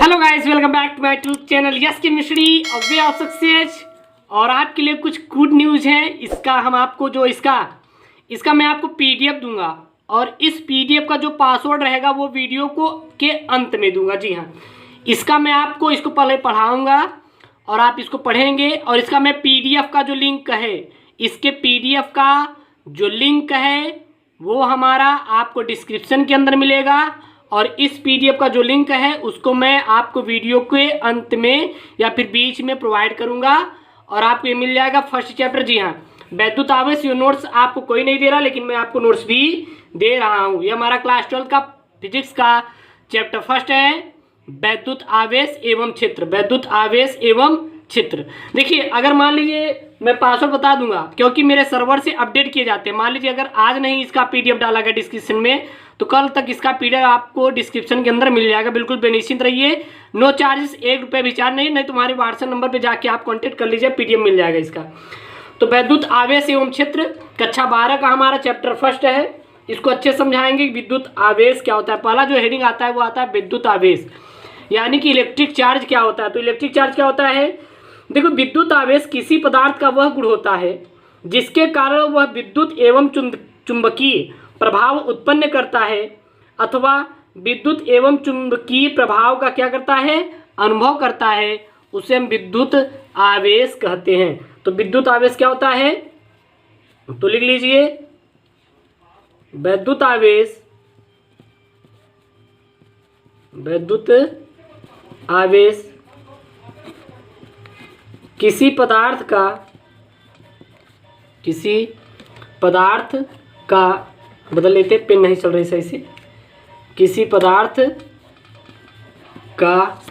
Hello guys, welcome back to my YouTube channel yes chemistry of way of success. और आपके लिए कुछ good news है। इसका हम आपको जो इसका मैं आपको पीडीएफ दूंगा और इस पीडीएफ का जो पासवर्ड रहेगा वो वीडियो को के अंत में दूंगा। जी हाँ, इसका मैं आपको इसको पहले पढ़ाऊँगा और आप इसको पढ़ेंगे। और इसका मैं पीडीएफ का जो लिंक है, इसके पीडीएफ का जो लिंक है वो हमारा आपको डिस्क्रिप्शन के अंदर मिलेगा। और इस पीडीएफ का जो लिंक है उसको मैं आपको वीडियो के अंत में या फिर बीच में प्रोवाइड करूंगा और आपको ये मिल जाएगा फर्स्ट चैप्टर। जी हाँ, वैद्युत आवेश। ये नोट्स आपको कोई नहीं दे रहा, लेकिन मैं आपको नोट्स भी दे रहा हूँ। ये हमारा क्लास 12 का फिजिक्स का चैप्टर फर्स्ट है, वैद्युत आवेश एवं क्षेत्र। वैद्युत आवेश एवं क्षेत्र। देखिए, अगर मान लीजिए मैं पासवर्ड बता दूंगा क्योंकि मेरे सर्वर से अपडेट किए जाते हैं। मान लीजिए अगर आज नहीं इसका पीडीएफ डाला गया डिस्क्रिप्शन में, तो कल तक इसका पीडीएफ आपको डिस्क्रिप्शन के अंदर मिल जाएगा। बिल्कुल बेनिश्चिंत रहिए, नो चार्जेस, 1 रुपये भी चार्ज नहीं तुम्हारे व्हाट्सएप नंबर पे जाके आप कांटेक्ट कर लीजिए, पीडीएफ मिल जाएगा इसका। तो वैद्युत आवेश एवं क्षेत्र कक्षा 12 का हमारा चैप्टर फर्स्ट है। इसको अच्छे समझाएंगे। विद्युत आवेश क्या होता है, पहला जो हेडिंग आता है वो आता है विद्युत आवेश, यानी कि इलेक्ट्रिक चार्ज क्या होता है। तो इलेक्ट्रिक चार्ज क्या होता है, देखो, विद्युत आवेश किसी पदार्थ का वह गुण होता है जिसके कारण वह विद्युत एवं चुंबकीय प्रभाव उत्पन्न करता है अथवा विद्युत एवं चुंबकीय प्रभाव का क्या करता है, अनुभव करता है। उसे हम विद्युत आवेश कहते हैं। तो विद्युत आवेश क्या होता है, तो लिख लीजिए, विद्युत आवेश, विद्युत आवेश किसी पदार्थ का बदल लेते, पेन नहीं चल रही सही से, किसी पदार्थ का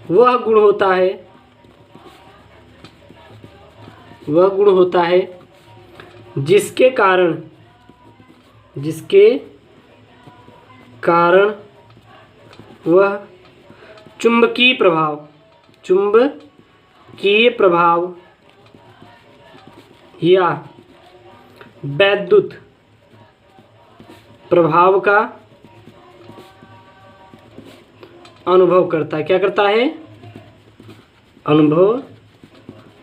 वह गुण होता है जिसके कारण वह चुंबकीय प्रभाव या वैद्युत प्रभाव का अनुभव करता है। क्या करता है, अनुभव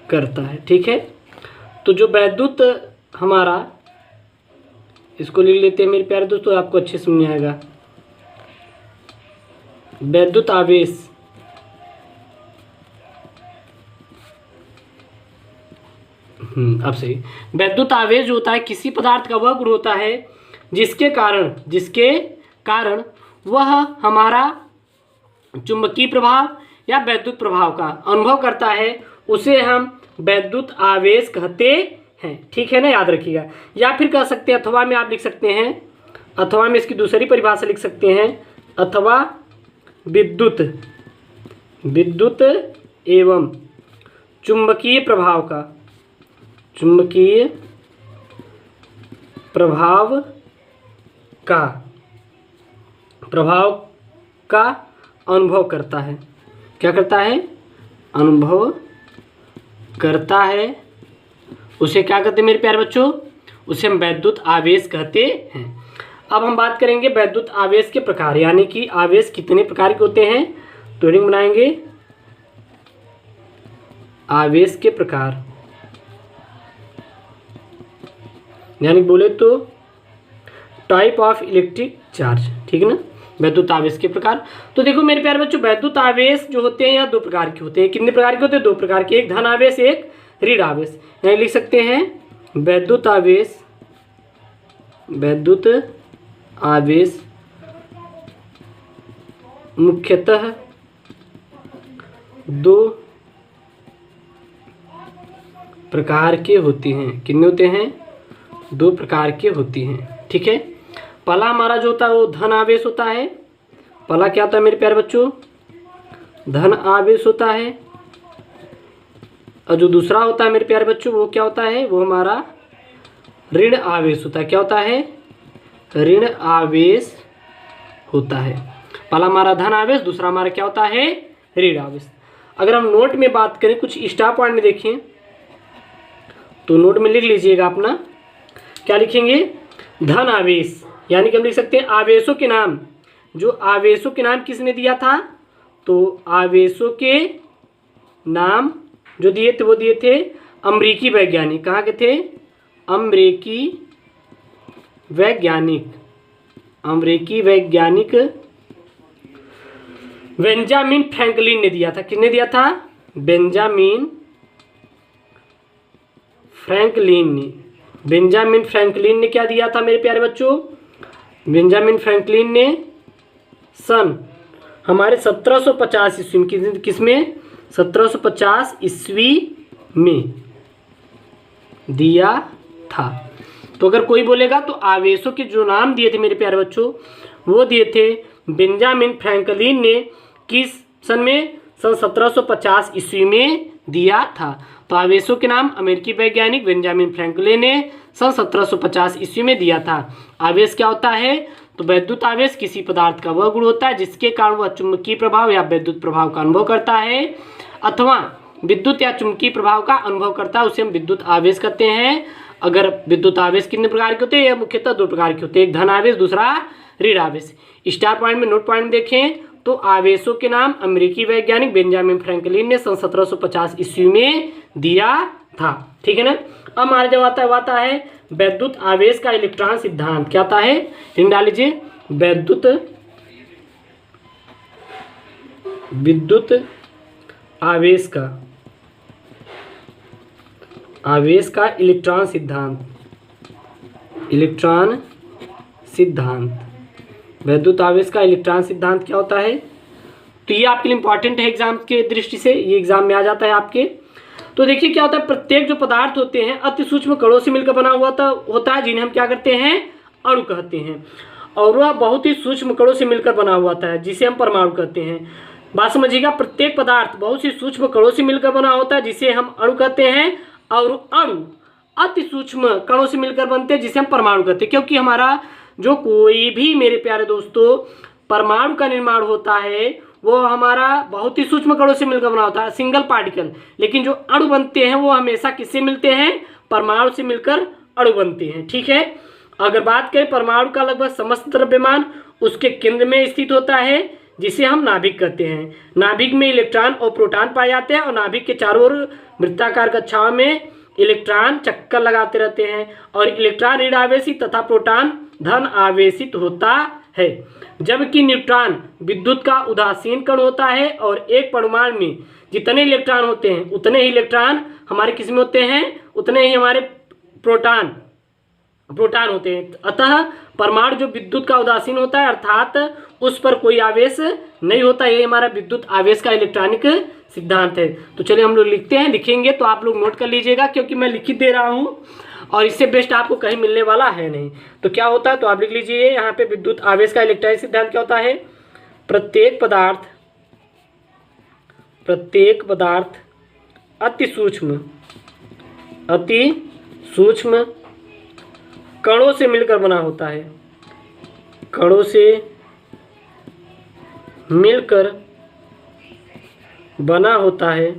करता है। ठीक है, तो जो वैद्युत हमारा, इसको लिख लेते हैं मेरे प्यारे दोस्तों, आपको अच्छे समझ में आएगा। वैद्युत आवेश अब सही। वैद्युत आवेश जो होता है किसी पदार्थ का वह गुण होता है जिसके कारण वह हमारा चुंबकीय प्रभाव या वैद्युत प्रभाव का अनुभव करता है। उसे हम वैद्युत आवेश कहते हैं। ठीक है ना, याद रखिएगा। या फिर कह सकते हैं, अथवा में आप लिख सकते हैं, अथवा में इसकी दूसरी परिभाषा लिख सकते हैं, अथवा विद्युत एवं चुंबकीय प्रभाव का अनुभव करता है। क्या करता है, अनुभव करता है। उसे क्या कहते हैं मेरे प्यारे बच्चों, उसे हम वैद्युत आवेश कहते हैं। अब हम बात करेंगे वैद्युत आवेश के प्रकार, यानी कि आवेश कितने प्रकार के होते हैं। तो हेडिंग बनाएंगे, आवेश के प्रकार, यानी बोले तो टाइप ऑफ इलेक्ट्रिक चार्ज। ठीक है ना, वैद्युत आवेश के प्रकार। तो देखो मेरे प्यारे बच्चों, वैद्युत आवेश जो होते हैं यहाँ 2 प्रकार के होते हैं। कितने प्रकार के होते हैं, 2 प्रकार के, एक धन आवेश, एक ऋण आवेश। यहाँ लिख सकते हैं वैद्युत आवेश मुख्यतः 2 प्रकार के होते हैं। कितने होते हैं, 2 प्रकार के होती हैं। ठीक है, पहला हमारा जो होता है वो धन आवेश होता है। पहला क्या होता है मेरे प्यारे बच्चों, धन आवेश होता है। और जो दूसरा होता है मेरे प्यारे बच्चों वो क्या होता है, वो हमारा ऋण आवेश होता है। क्या होता है, ऋण आवेश होता है। पहला हमारा धन आवेश, दूसरा हमारा क्या होता है, ऋण आवेश। अगर हम नोट में बात करें, कुछ स्टार पॉइंट में देखें, तो नोट में लिख लीजिएगा अपना, क्या लिखेंगे, धन आवेश, यानी कि हम लिख सकते हैं आवेशों के नाम जो आवेशों के नाम किसने दिया था? तो आवेशों के नाम जो दिए थे वो दिए थे अमेरिकी वैज्ञानिक। कहाँ के थे? अमेरिकी वैज्ञानिक। अमेरिकी वैज्ञानिक बेंजामिन फ्रैंकलिन ने दिया था। किसने दिया था? बेंजामिन फ्रैंकलिन ने। बेंजामिन फ्रैंकलिन ने क्या दिया था मेरे प्यारे बच्चों? बेंजामिन फ्रैंकलिन ने सन हमारे 1750 ईस्वी में, किसमें? 1750 ईस्वी में दिया था। तो अगर कोई बोलेगा तो आवेशों के जो नाम दिए थे मेरे प्यारे बच्चों वो दिए थे बेंजामिन फ्रैंकलिन ने। किस सन में? सन 1750 ईस्वी में दिया था। तो आवेशों के नाम अमेरिकी वैज्ञानिक बेंजामिन फ्रैंकलिन ने सन 1750 ईस्वी में दिया था। आवेश क्या होता है? तो वैद्युत आवेश किसी पदार्थ का वह गुण होता है जिसके कारण वह चुंबकीय प्रभाव या विद्युत प्रभाव का अनुभव करता है, अथवा विद्युत या चुंबकीय प्रभाव का अनुभव करता है, उसे हम विद्युत आवेश कहते हैं। अगर विद्युत आवेश कितने प्रकार के होते हैं? यह मुख्यतः दो प्रकार के होते हैं, एक धन आवेश, दूसरा ऋण आवेश। स्टार पॉइंट में नोट पॉइंट देखें तो आवेशों के नाम अमेरिकी वैज्ञानिक बेंजामिन फ्रैंकलिन ने सन 1750 ईस्वी में दिया था। ठीक है ना। अब हमारे जब आता है वैद्युत आवेश का इलेक्ट्रॉन सिद्धांत। क्या आता है? इन डाल लीजिए, विद्युत आवेश का इलेक्ट्रॉन सिद्धांत। इलेक्ट्रॉन सिद्धांत, वैद्युत आवेश का इलेक्ट्रॉन सिद्धांत क्या होता है? तो ये आपके लिए इंपॉर्टेंट है एग्जाम के दृष्टि से, ये एग्जाम में आ जाता है आपके। तो देखिए क्या होता है, प्रत्येक जो पदार्थ होते हैं अति सूक्ष्म कणों से मिलकर बना हुआ होता है, जिन्हें हम क्या करते हैं? अणु कहते हैं। और वह बहुत ही सूक्ष्म कणों से मिलकर बना हुआ होता है जिसे हम परमाणु कहते हैं। बात समझिएगा, प्रत्येक पदार्थ बहुत सी सूक्ष्म कणों से मिलकर बना होता है जिसे हम अणु कहते हैं, और अणु अति सूक्ष्म कणों से मिलकर बनते हैं जिसे हम परमाणु कहते हैं। क्योंकि हमारा जो कोई भी मेरे प्यारे दोस्तों परमाणु का निर्माण होता है वो हमारा बहुत ही सूक्ष्म कणों से मिलकर बना होता है, सिंगल पार्टिकल। लेकिन जो अणु बनते हैं वो हमेशा किससे मिलते हैं? परमाणु से मिलकर अणु बनते हैं। ठीक है। अगर बात करें परमाणु का लगभग समस्त द्रव्यमान उसके केंद्र में स्थित होता है जिसे हम नाभिक कहते हैं। नाभिक में इलेक्ट्रॉन और प्रोटॉन पाए जाते हैं और नाभिक के चारों ओर वृत्ताकार कक्षाओं में इलेक्ट्रॉन चक्कर लगाते रहते हैं और इलेक्ट्रॉन ऋण आवेशित तथा प्रोटॉन धन आवेशित होता है। जबकि न्यूट्रॉन विद्युत का उदासीन कण होता है और एक परमाणु में जितने इलेक्ट्रॉन होते हैं उतने ही इलेक्ट्रॉन हमारे किस में होते हैं? उतने ही हमारे प्रोटॉन होते हैं। अतः परमाणु जो विद्युत का उदासीन होता है अर्थात उस पर कोई आवेश नहीं होता। ये हमारा विद्युत आवेश का इलेक्ट्रॉनिक सिद्धांत है। तो चलिए हम लोग लिखेंगे तो आप लोग नोट कर लीजिएगा, क्योंकि मैं लिखित दे रहा हूँ और इससे बेस्ट आपको कहीं मिलने वाला है नहीं। तो क्या होता है, तो आप लिख लीजिए यहाँ पे विद्युत आवेश का इलेक्ट्रॉनिक सिद्धांत क्या होता है? प्रत्येक पदार्थ अति सूक्ष्म कणों से मिलकर बना होता है। कणों से मिलकर बना होता है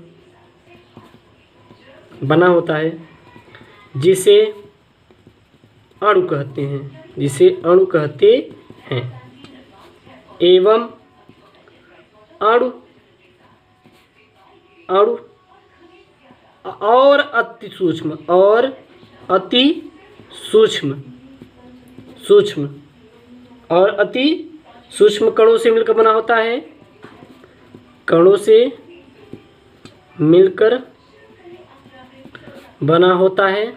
जिसे अणु कहते हैं। एवं अणु और अति सूक्ष्म कणों से मिलकर बना होता है। कणों से मिलकर बना होता है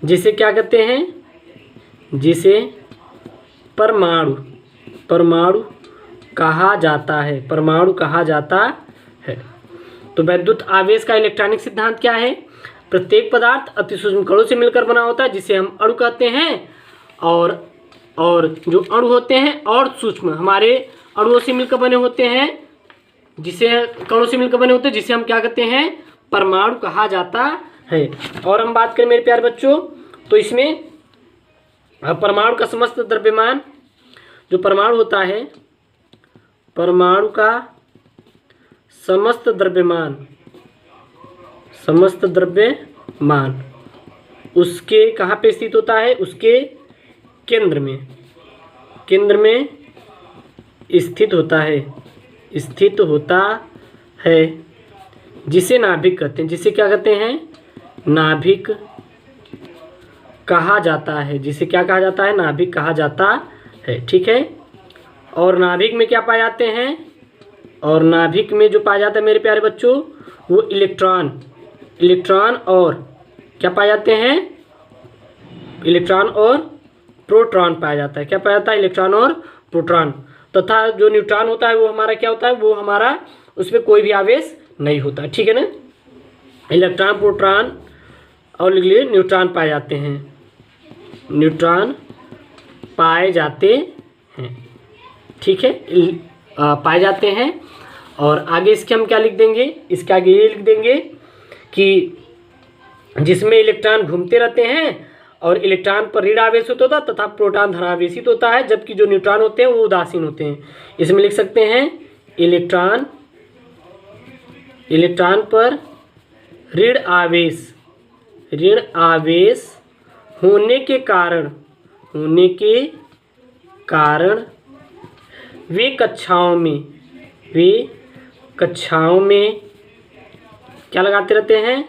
जिसे क्या कहते हैं? जिसे परमाणु कहा जाता है। तो वैद्युत आवेश का इलेक्ट्रॉनिक सिद्धांत क्या है? प्रत्येक पदार्थ अति सूक्ष्म कणों से मिलकर बना होता है जिसे हम अणु कहते हैं, और जो अणु होते हैं और सूक्ष्म हमारे अणुओं से मिलकर बने होते हैं, कणों से मिलकर बने होते हैं जिसे हम क्या कहते हैं? परमाणु कहा जाता है। और हम बात करें मेरे प्यारे बच्चों तो इसमें परमाणु का समस्त द्रव्यमान, जो परमाणु होता है, परमाणु का समस्त द्रव्यमान उसके कहाँ पे स्थित होता है? उसके केंद्र में स्थित होता है, स्थित होता है, जिसे नाभिक कहते हैं। जिसे क्या कहते हैं? नाभिक कहा जाता है। जिसे क्या कहा जाता है? नाभिक कहा जाता है। ठीक है। और नाभिक में क्या पाए जाते हैं? और नाभिक में जो पाया जाता है मेरे प्यारे बच्चों, वो इलेक्ट्रॉन और क्या पाए जाते हैं? इलेक्ट्रॉन और प्रोटॉन पाया जाता है। क्या पाया जाता है? इलेक्ट्रॉन और प्रोटॉन। तथा जो न्यूट्रॉन होता है वो हमारा क्या होता है? वो हमारा उसमें कोई भी आवेश नहीं होता। ठीक है ना। इलेक्ट्रॉन, प्रोटॉन और न्यूट्रॉन पाए जाते हैं। न्यूट्रॉन पाए जाते हैं। ठीक है, पाए जाते हैं। और आगे इसके हम क्या लिख देंगे? इसके आगे ये लिख देंगे कि जिसमें इलेक्ट्रॉन घूमते रहते हैं और इलेक्ट्रॉन पर ऋण आवेशित होता है तथा प्रोटॉन धनावेशित होता है, जबकि जो न्यूट्रॉन होते हैं वो उदासीन होते हैं। इसमें लिख सकते हैं इलेक्ट्रॉन पर ऋण आवेश होने के कारण वे कक्षाओं में क्या लगाते रहते हैं?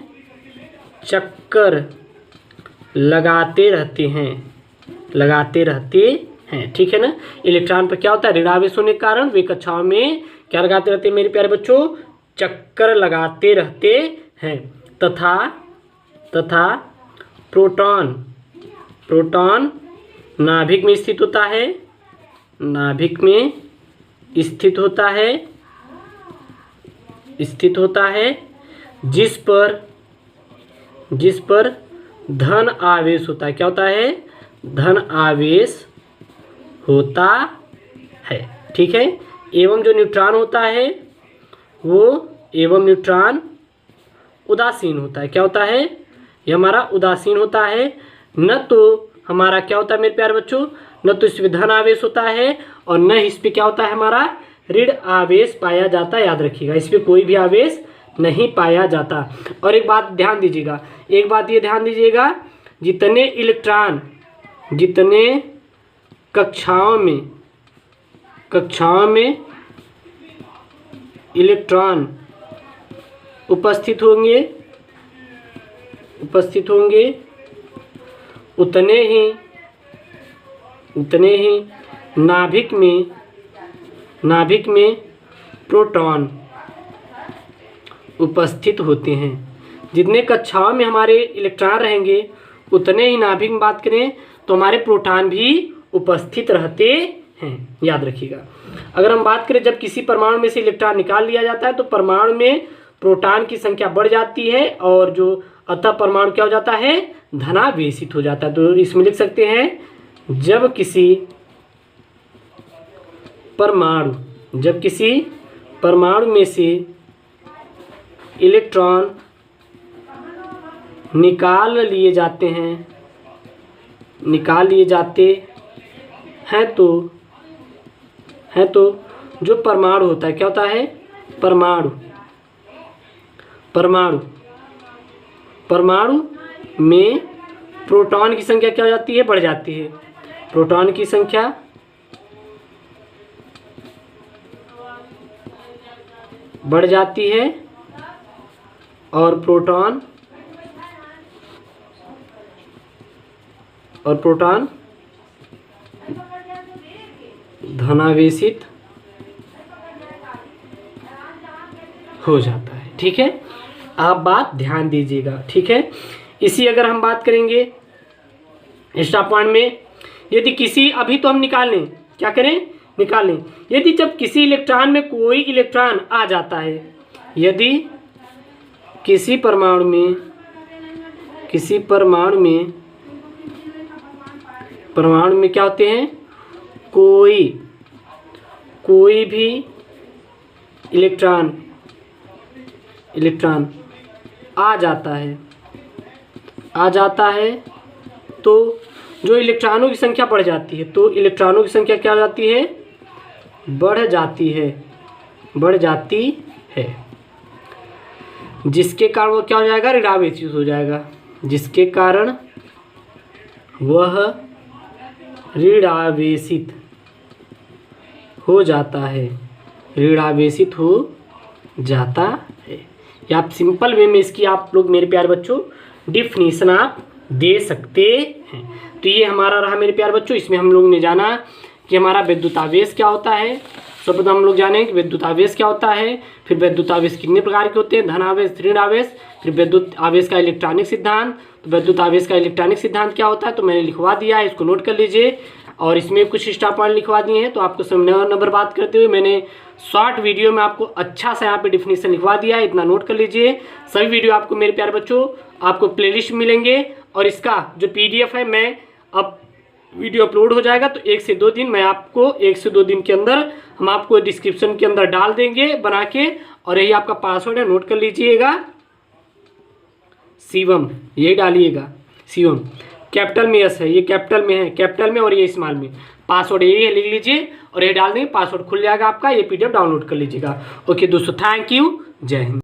चक्कर लगाते रहते हैं। ठीक है ना। इलेक्ट्रॉन पर क्या होता है? ऋण आवेश होने के कारण वे कक्षाओं में क्या लगाते रहते हैं मेरे प्यारे बच्चों? चक्कर लगाते रहते हैं। तथा प्रोटॉन नाभिक में स्थित होता है, जिस पर धन आवेश होता है। क्या होता है? धन आवेश होता है। ठीक है। एवं जो न्यूट्रॉन होता है न्यूट्रॉन उदासीन होता है। क्या होता है? ये हमारा उदासीन होता है। न तो हमारा क्या होता है मेरे प्यारे बच्चों? न तो इसमें धन आवेश होता है और न इस पे क्या होता है हमारा? ऋण आवेश पाया जाता है। याद रखिएगा, इसमें कोई भी आवेश नहीं पाया जाता। और एक बात ध्यान दीजिएगा, जितने कक्षाओं में इलेक्ट्रॉन उपस्थित होंगे उतने ही नाभिक में प्रोटॉन उपस्थित होते हैं। जितने कक्षाओं में हमारे इलेक्ट्रॉन रहेंगे उतने ही नाभिक में बात करें तो हमारे प्रोटॉन भी उपस्थित रहते हैं। याद रखिएगा। अगर हम बात करें जब किसी परमाणु में से इलेक्ट्रॉन निकाल लिया जाता है तो परमाणु में प्रोटॉन की संख्या बढ़ जाती है और जो अतः परमाणु क्या हो जाता है? धनावेशित हो जाता है। तो इसमें लिख सकते हैं जब किसी परमाणु में से इलेक्ट्रॉन निकाल लिए जाते हैं तो जो परमाणु होता है क्या होता है? परमाणु में प्रोटॉन की संख्या क्या हो जाती है? बढ़ जाती है। प्रोटॉन की संख्या बढ़ जाती है और प्रोटॉन धनावेशित हो जाता है। ठीक है, आप बात ध्यान दीजिएगा। ठीक है, इसी अगर हम बात करेंगे एक्स्ट्रा पॉइंट में, यदि किसी अभी तो हम निकाल लें, क्या करें? निकाल लें। यदि जब किसी इलेक्ट्रॉन में कोई इलेक्ट्रॉन आ जाता है, यदि किसी परमाणु में क्या होते हैं? कोई भी इलेक्ट्रॉन आ जाता है तो जो इलेक्ट्रॉनों की संख्या बढ़ जाती है, तो इलेक्ट्रॉनों की संख्या क्या हो जाती है? बढ़ जाती है, जिसके कारण वो क्या हो जाएगा? ऋणावेशित हो जाएगा, जिसके कारण वह ऋणावेशित हो जाता है, ऋणावेशित हो जाता है। या आप सिंपल वे में इसकी आप लोग मेरे प्यारे बच्चों डिफिनीशन आप दे सकते हैं। तो ये हमारा रहा मेरे प्यारे बच्चों। इसमें हम लोग ने जाना कि हमारा विद्युत आवेश क्या होता है। सर्वप्रथम हम लोग जाने कि विद्युत आवेश क्या होता है, फिर विद्युत आवेश कितने प्रकार के होते हैं, धन आवेश, ऋण आवेश, फिर विद्युत आवेश का इलेक्ट्रॉनिक सिद्धांत। तो विद्युत आवेश का इलेक्ट्रॉनिक सिद्धांत क्या होता है तो मैंने लिखवा दिया है, इसको नोट कर लीजिए। और इसमें कुछ स्टार पॉइंट लिखवा दिए हैं। तो आपको नंबर बात करते हुए मैंने शॉर्ट वीडियो में आपको अच्छा सा यहाँ पे डिफिनीशन लिखवा दिया है, इतना नोट कर लीजिए। सभी वीडियो आपको मेरे प्यारे बच्चों आपको प्लेलिस्ट मिलेंगे और इसका जो PDF है मैं अब वीडियो अपलोड हो जाएगा तो 1 से 2 दिन मैं आपको 1 से 2 दिन के अंदर हम आपको डिस्क्रिप्शन के अंदर डाल देंगे बना के। और यही आपका पासवर्ड है, नोट कर लीजिएगा, शिवम, यही डालिएगा शिवम। कैपिटल में यस है, ये कैपिटल में है, कैपिटल में, और ये स्मॉल में। पासवर्ड यही है, लिख लीजिए और ये डाल देंगे, पासवर्ड खुल जाएगा आपका। ये PDF डाउनलोड कर लीजिएगा। ओके दोस्तों, थैंक यू, जय हिंद।